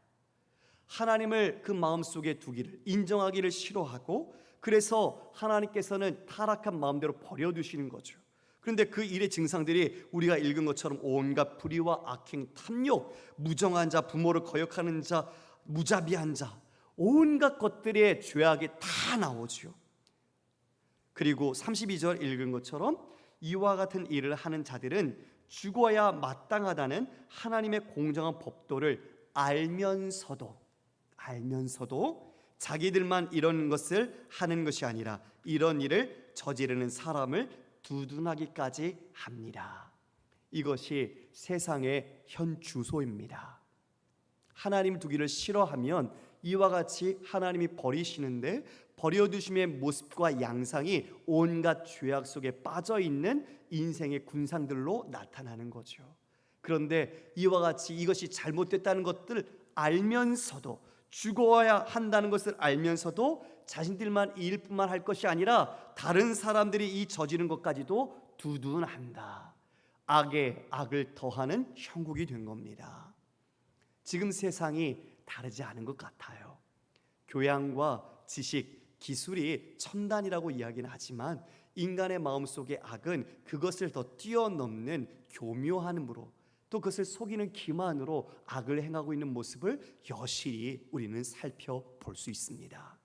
Speaker 1: 하나님을 그 마음속에 두기를, 인정하기를 싫어하고, 그래서 하나님께서는 타락한 마음대로 버려두시는 거죠. 그런데 그 일의 증상들이 우리가 읽은 것처럼 온갖 불의와 악행, 탐욕, 무정한 자, 부모를 거역하는 자, 무자비한 자, 온갖 것들의 죄악이 다 나오죠. 그리고 32절 읽은 것처럼 이와 같은 일을 하는 자들은 죽어야 마땅하다는 하나님의 공정한 법도를 알면서도 자기들만 이런 것을 하는 것이 아니라 이런 일을 저지르는 사람을 두둔하기까지 합니다. 이것이 세상의 현 주소입니다. 하나님 두기를 싫어하면 이와 같이 하나님이 버리시는데 버려두심의 모습과 양상이 온갖 죄악 속에 빠져있는 인생의 군상들로 나타나는 거죠. 그런데 이와 같이 이것이 잘못됐다는 것들 알면서도, 죽어야 한다는 것을 알면서도 자신들만 이 일뿐만 할 것이 아니라 다른 사람들이 이 저지른 것까지도 두둔한다. 악에 악을 더하는 형국이 된 겁니다. 지금 세상이 다르지 않은 것 같아요. 교양과 지식, 기술이 첨단이라고 이야기는 하지만 인간의 마음속의 악은 그것을 더 뛰어넘는 교묘함으로, 또 그것을 속이는 기만으로 악을 행하고 있는 모습을 여실히 우리는 살펴볼 수 있습니다.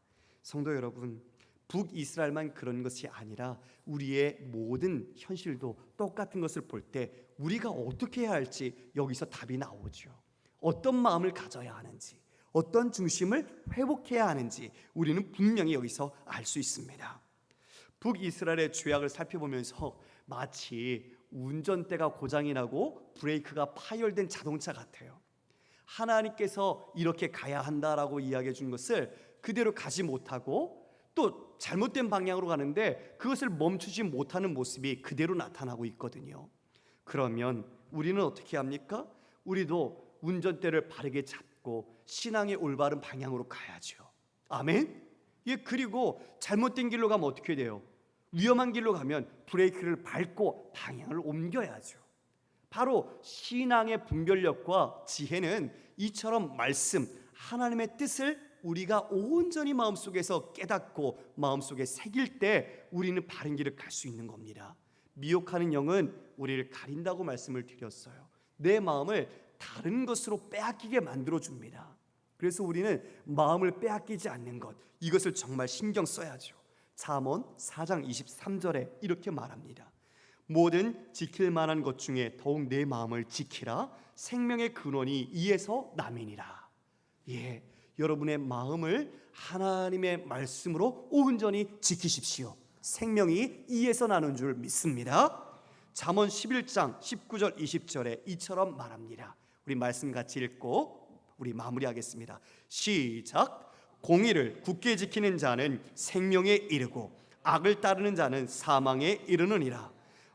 Speaker 1: 성도 여러분, 북이스라엘만 그런 것이 아니라 우리의 모든 현실도 똑같은 것을 볼 때 우리가 어떻게 해야 할지 여기서 답이 나오죠. 어떤 마음을 가져야 하는지, 어떤 중심을 회복해야 하는지 우리는 분명히 여기서 알 수 있습니다. 북이스라엘의 죄악을 살펴보면서 마치 운전대가 고장이 나고 브레이크가 파열된 자동차 같아요. 하나님께서 이렇게 가야 한다라고 이야기해 준 것을 그대로 가지 못하고 또 잘못된 방향으로 가는데 그것을 멈추지 못하는 모습이 그대로 나타나고 있거든요. 그러면 우리는 어떻게 합니까? 우리도 운전대를 바르게 잡고 신앙의 올바른 방향으로 가야죠. 아멘? 예, 그리고 잘못된 길로 가면 어떻게 돼요? 위험한 길로 가면 브레이크를 밟고 방향을 옮겨야죠. 바로 신앙의 분별력과 지혜는 이처럼 말씀, 하나님의 뜻을 우리가 온전히 마음속에서 깨닫고 마음속에 새길 때 우리는 바른 길을 갈 수 있는 겁니다. 미혹하는 영은 우리를 가린다고 말씀을 드렸어요. 내 마음을 다른 것으로 빼앗기게 만들어줍니다. 그래서 우리는 마음을 빼앗기지 않는 것, 이것을 정말 신경 써야죠. 잠언 4장 23절에 이렇게 말합니다. 모든 지킬 만한 것 중에 더욱 내 마음을 지키라. 생명의 근원이 이에서 남이니라. 예, 여러분의 마음을 하나님의 말씀으로 온전히 지키십시오. 생명이 이에서 나는 줄 믿습니다. 잠언 11장 19절 20절에 이처럼 말합니다. 우리 말씀 같이 읽고 우리 마무리하겠습니다. 시작. 공의를 굳게 지키는 자는 생명에 이르고 악을 따르는 자는 사망에 이르느니라.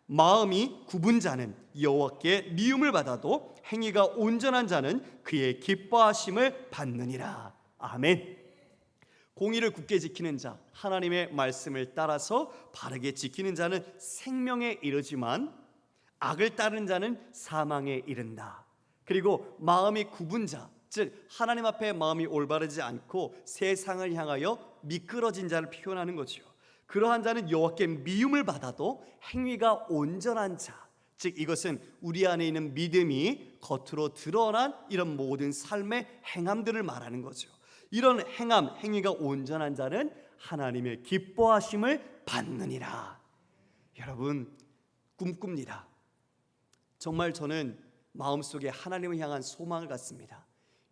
Speaker 1: 마음이 굽은 자는 여호와께 미움을 받아도 행위가 온전한 자는 그의 기뻐하심을 받느니라. 아멘. 공의를 굳게 지키는 자, 하나님의 말씀을 따라서 바르게 지키는 자는 생명에 이르지만 악을 따르는 자는 사망에 이른다. 그리고 마음이 굽은 자, 즉 하나님 앞에 마음이 올바르지 않고 세상을 향하여 미끄러진 자를 표현하는 거죠. 그러한 자는 여호와께 미움을 받아도 행위가 온전한 자, 즉 이것은 우리 안에 있는 믿음이 겉으로 드러난 이런 모든 삶의 행함들을 말하는 거죠. 이런 행함, 행위가 온전한 자는 하나님의 기뻐하심을 받느니라. 여러분, 꿈꿉니다. 정말 저는 마음속에 하나님을 향한 소망을 갖습니다.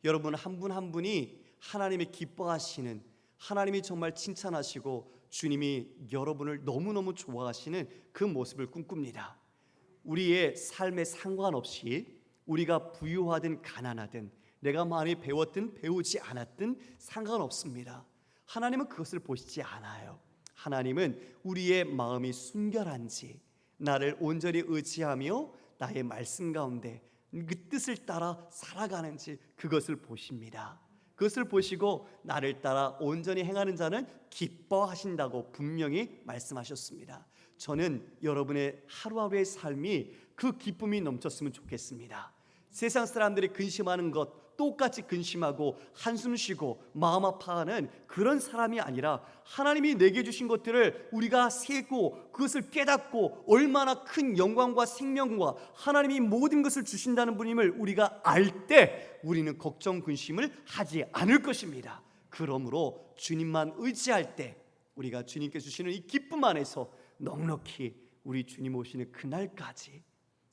Speaker 1: 여러분 한 분 한 분이 하나님의 기뻐하시는, 하나님이 정말 칭찬하시고 주님이 여러분을 너무너무 좋아하시는 그 모습을 꿈꿉니다. 우리의 삶에 상관없이 우리가 부유하든 가난하든 내가 많이 배웠든 배우지 않았든 상관없습니다. 하나님은 그것을 보시지 않아요. 하나님은 우리의 마음이 순결한지, 나를 온전히 의지하며 나의 말씀 가운데 그 뜻을 따라 살아가는지 그것을 보십니다. 그것을 보시고 나를 따라 온전히 행하는 자는 기뻐하신다고 분명히 말씀하셨습니다. 저는 여러분의 하루하루의 삶이 그 기쁨이 넘쳤으면 좋겠습니다. 세상 사람들이 근심하는 것 똑같이 근심하고 한숨 쉬고 마음 아파하는 그런 사람이 아니라 하나님이 내게 주신 것들을 우리가 세고 그것을 깨닫고 얼마나 큰 영광과 생명과 하나님이 모든 것을 주신다는 분임을 우리가 알 때 우리는 걱정 근심을 하지 않을 것입니다. 그러므로 주님만 의지할 때 우리가 주님께 주시는 이 기쁨 안에서 넉넉히 우리 주님 오시는 그날까지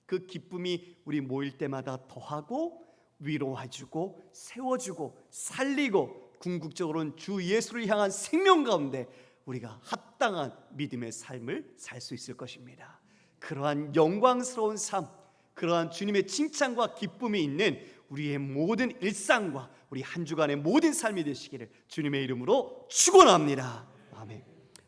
Speaker 1: 그 기쁨이 우리 모일 때마다 더하고 위로해주고 세워주고 살리고 궁극적으로는 주 예수를 향한 생명 가운데 우리가 합당한 믿음의 삶을 살 수 있을 것입니다. 그러한 영광스러운 삶, 그러한 주님의 칭찬과 기쁨이 있는 우리의 모든 일상과 우리 한 주간의 모든 삶이 되시기를 주님의 이름으로 축원합니다. 아멘.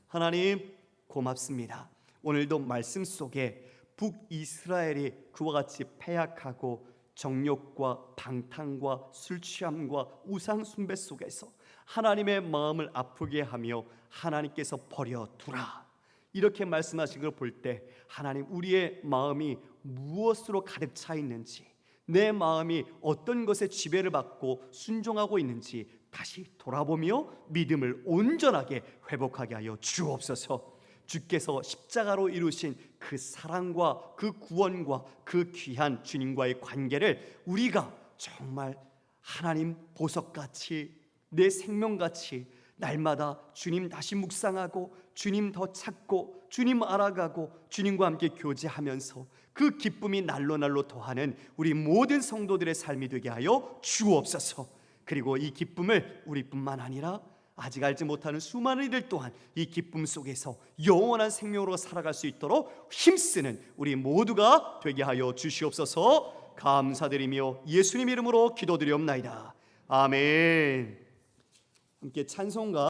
Speaker 1: 하나님 고맙습니다. 오늘도 말씀 속에 북이스라엘이 그와 같이 패약하고 정욕과 방탕과 술 취함과 우상 숭배 속에서 하나님의 마음을 아프게 하며 하나님께서 버려두라 이렇게 말씀하신 걸 볼 때 하나님 우리의 마음이 무엇으로 가득 차 있는지, 내 마음이 어떤 것에 지배를 받고 순종하고 있는지 다시 돌아보며 믿음을 온전하게 회복하게 하여 주옵소서. 주께서 십자가로 이루신 그 사랑과 그 구원과 그 귀한 주님과의 관계를 우리가 정말 하나님 보석같이 내 생명같이 날마다 주님 다시 묵상하고 주님 더 찾고 주님 알아가고 주님과 함께 교제하면서 그 기쁨이 날로 더하는 우리 모든 성도들의 삶이 되게 하여 주옵소서. 그리고 이 기쁨을 우리뿐만 아니라 아직 알지 못하는 수많은 이들 또한 이 기쁨 속에서 영원한 생명으로 살아갈 수 있도록 힘쓰는 우리 모두가 되게 하여 주시옵소서. 감사드리며 예수님 이름으로 기도드리옵나이다. 아멘. 함께 찬송가